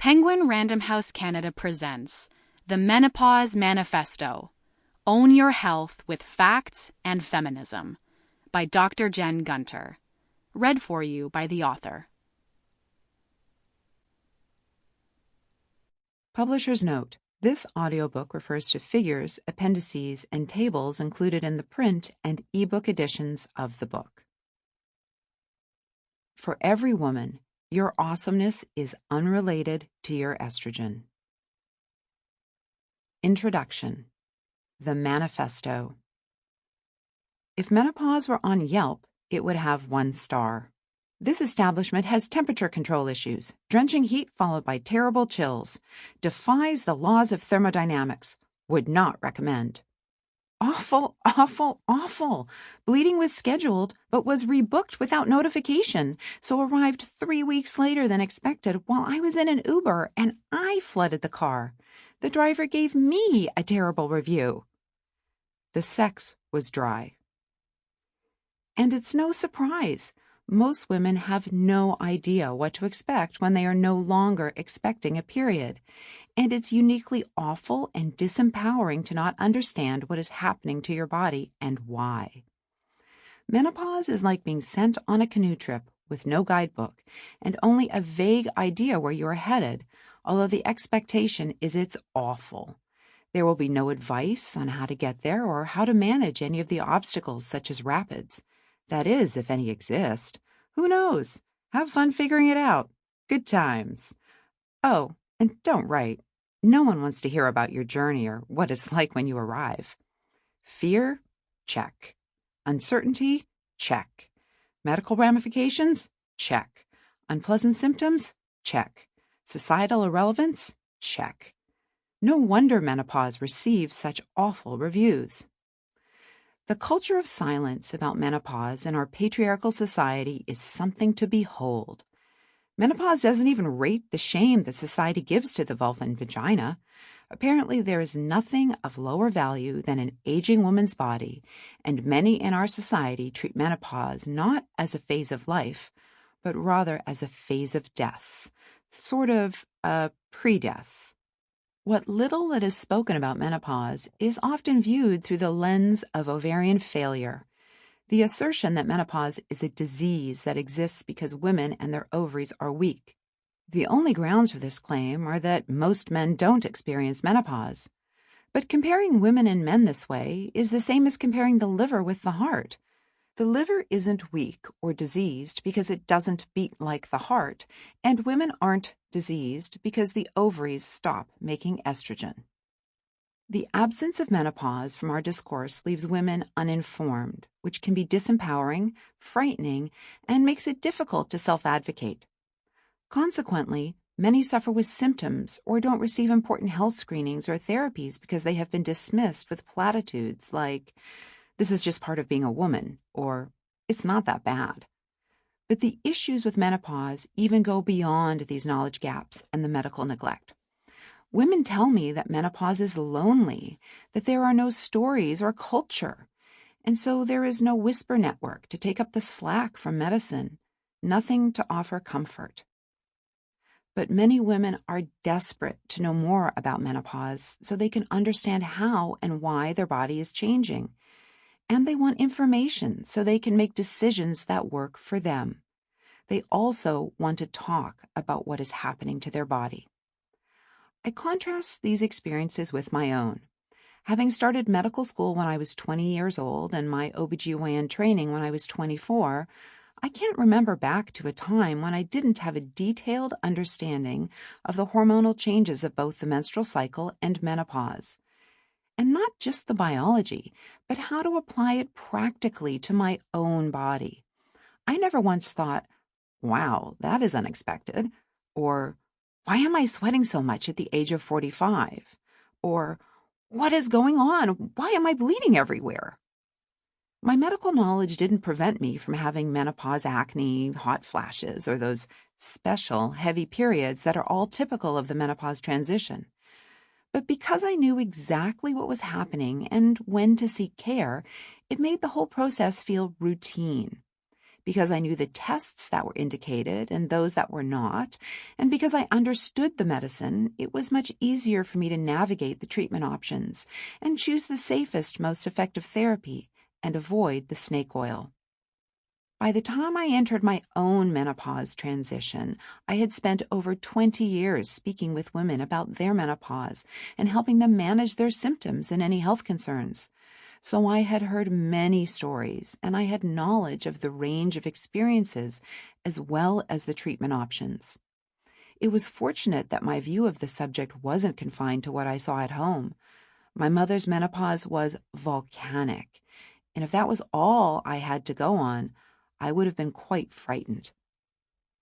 Penguin Random House Canada presents the Menopause Manifesto, Own Your Health with Facts and Feminism, by Dr. Jen Gunter. Read for you by the author. Publisher's note: this audiobook refers to figures, appendices, and tables included in the print and ebook editions of the book. For every woman, your awesomeness is unrelated to your estrogen. Introduction. The Manifesto. If menopause were on Yelp, it would have 1 star. This establishment has temperature control issues, drenching heat followed by terrible chills, defies the laws of thermodynamics, would not recommend. Awful, awful, awful. Bleeding was scheduled, but was rebooked without notification, so arrived 3 weeks later than expected while I was in an Uber and I flooded the car. The driver gave me a terrible review. The sex was dry. And it's no surprise. Most women have no idea what to expect when they are no longer expecting a period. And it's uniquely awful and disempowering to not understand what is happening to your body and why. Menopause is like being sent on a canoe trip with no guidebook and only a vague idea where you are headed, although the expectation is it's awful. There will be no advice on how to get there or how to manage any of the obstacles such as rapids. That is, if any exist. Who knows? Have fun figuring it out. Good times. Oh, and don't write. No one wants to hear about your journey or what it's like when you arrive. Fear? Check. Uncertainty? Check. Medical ramifications? Check. Unpleasant symptoms? Check. Societal irrelevance? Check. No wonder menopause receives such awful reviews. The culture of silence about menopause in our patriarchal society is something to behold. Menopause doesn't even rate the shame that society gives to the vulva and vagina. Apparently, there is nothing of lower value than an aging woman's body, and many in our society treat menopause not as a phase of life, but rather as a phase of death, sort of a pre-death. What little that is spoken about menopause is often viewed through the lens of ovarian failure. The assertion that menopause is a disease that exists because women and their ovaries are weak. The only grounds for this claim are that most men don't experience menopause. But comparing women and men this way is the same as comparing the liver with the heart. The liver isn't weak or diseased because it doesn't beat like the heart, and women aren't diseased because the ovaries stop making estrogen. The absence of menopause from our discourse leaves women uninformed, which can be disempowering, frightening, and makes it difficult to self-advocate. Consequently, many suffer with symptoms or don't receive important health screenings or therapies because they have been dismissed with platitudes like, "This is just part of being a woman," or "It's not that bad." But the issues with menopause even go beyond these knowledge gaps and the medical neglect. Women tell me that menopause is lonely, that there are no stories or culture, and so there is no whisper network to take up the slack from medicine, nothing to offer comfort. But many women are desperate to know more about menopause so they can understand how and why their body is changing. And they want information so they can make decisions that work for them. They also want to talk about what is happening to their body. I contrast these experiences with my own. Having started medical school when I was 20 years old and my OBGYN training when I was 24, I can't remember back to a time when I didn't have a detailed understanding of the hormonal changes of both the menstrual cycle and menopause. And not just the biology, but how to apply it practically to my own body. I never once thought, "Wow, that is unexpected," or "Why am I sweating so much at the age of 45?" Or "What is going on? Why am I bleeding everywhere?" My medical knowledge didn't prevent me from having menopause acne, hot flashes, or those special, heavy periods that are all typical of the menopause transition. But because I knew exactly what was happening and when to seek care, it made the whole process feel routine. because I knew the tests that were indicated and those that were not, and because I understood the medicine, it was much easier for me to navigate the treatment options and choose the safest, most effective therapy and avoid the snake oil. By the time I entered my own menopause transition, I had spent over 20 years speaking with women about their menopause and helping them manage their symptoms and any health concerns. So I had heard many stories, and I had knowledge of the range of experiences as well as the treatment options. It was fortunate that my view of the subject wasn't confined to what I saw at home. My mother's menopause was volcanic, and if that was all I had to go on, I would have been quite frightened.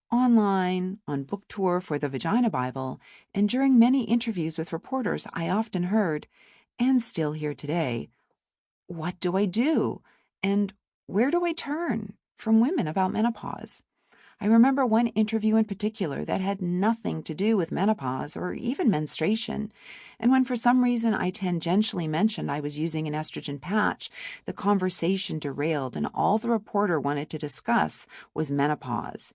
Online, on book tour for the Vagina Bible, and during many interviews with reporters, I often heard, and still hear today, "What do I do?" and "Where do I turn?" from women about menopause. I remember one interview in particular that had nothing to do with menopause or even menstruation, and when for some reason I tangentially mentioned I was using an estrogen patch, the conversation derailed and all the reporter wanted to discuss was menopause.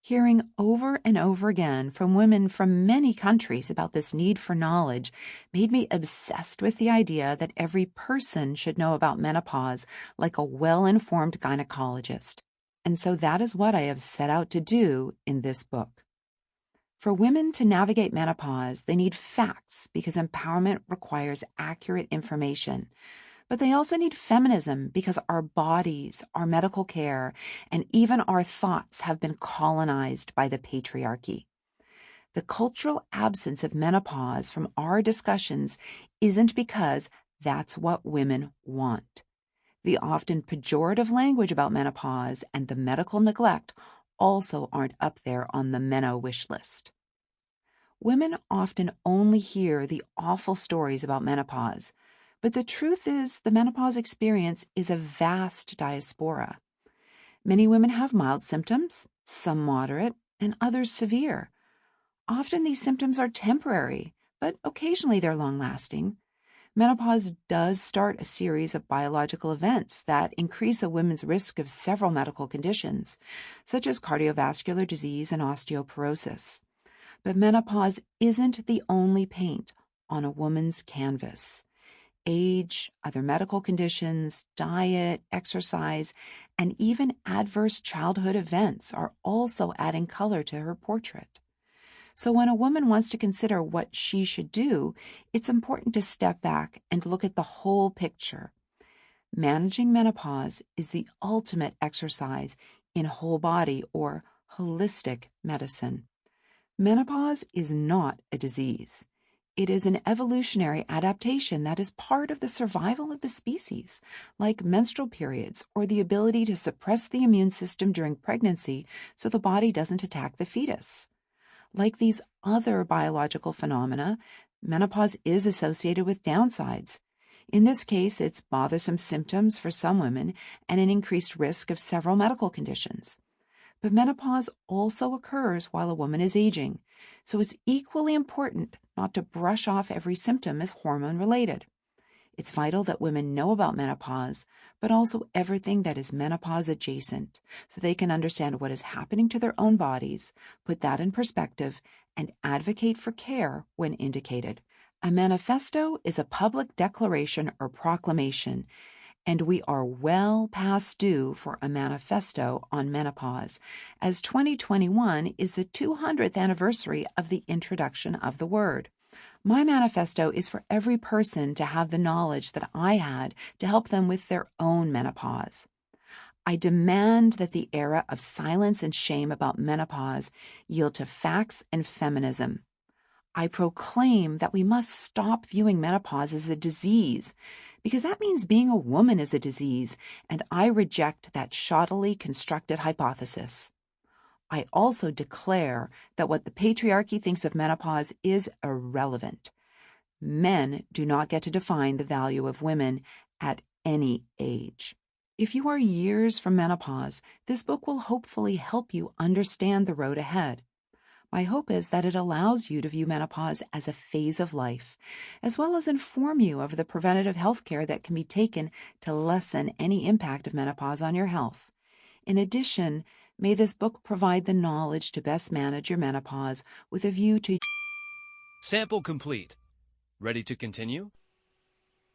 Hearing over and over again from women from many countries about this need for knowledge made me obsessed with the idea that every person should know about menopause like a well-informed gynecologist. And so that is what I have set out to do in this book. For women to navigate menopause, they need facts because empowerment requires accurate information. But they also need feminism because our bodies, our medical care, and even our thoughts have been colonized by the patriarchy. The cultural absence of menopause from our discussions isn't because that's what women want. The often pejorative language about menopause and the medical neglect also aren't up there on the Meno wish list. Women often only hear the awful stories about menopause, but the truth is the menopause experience is a vast diaspora. Many women have mild symptoms, some moderate, and others severe. Often these symptoms are temporary, but occasionally they're long-lasting. Menopause does start a series of biological events that increase a woman's risk of several medical conditions, such as cardiovascular disease and osteoporosis. But menopause isn't the only paint on a woman's canvas. Age, other medical conditions, diet, exercise, and even adverse childhood events are also adding color to her portrait. So when a woman wants to consider what she should do, it's important to step back and look at the whole picture. Managing menopause is the ultimate exercise in whole body or holistic medicine. Menopause is not a disease. It is an evolutionary adaptation that is part of the survival of the species, like menstrual periods or the ability to suppress the immune system during pregnancy so the body doesn't attack the fetus. Like these other biological phenomena, menopause is associated with downsides. In this case, it's bothersome symptoms for some women and an increased risk of several medical conditions. But menopause also occurs while a woman is aging, so it's equally important not to brush off every symptom as hormone-related. It's vital that women know about menopause, but also everything that is menopause adjacent, so they can understand what is happening to their own bodies, put that in perspective, and advocate for care when indicated. A manifesto is a public declaration or proclamation, and we are well past due for a manifesto on menopause, as 2021 is the 200th anniversary of the introduction of the word. My manifesto is for every person to have the knowledge that I had to help them with their own menopause. I demand that the era of silence and shame about menopause yield to facts and feminism. I proclaim that we must stop viewing menopause as a disease, because that means being a woman is a disease, and I reject that shoddily constructed hypothesis. I also declare that what the patriarchy thinks of menopause is irrelevant. Men do not get to define the value of women at any age. If you are years from menopause, this book will hopefully help you understand the road ahead. My hope is that it allows you to view menopause as a phase of life, as well as inform you of the preventative health care that can be taken to lessen any impact of menopause on your health. In addition, may this book provide the knowledge to best manage your menopause with a view to... Sample complete. Ready to continue?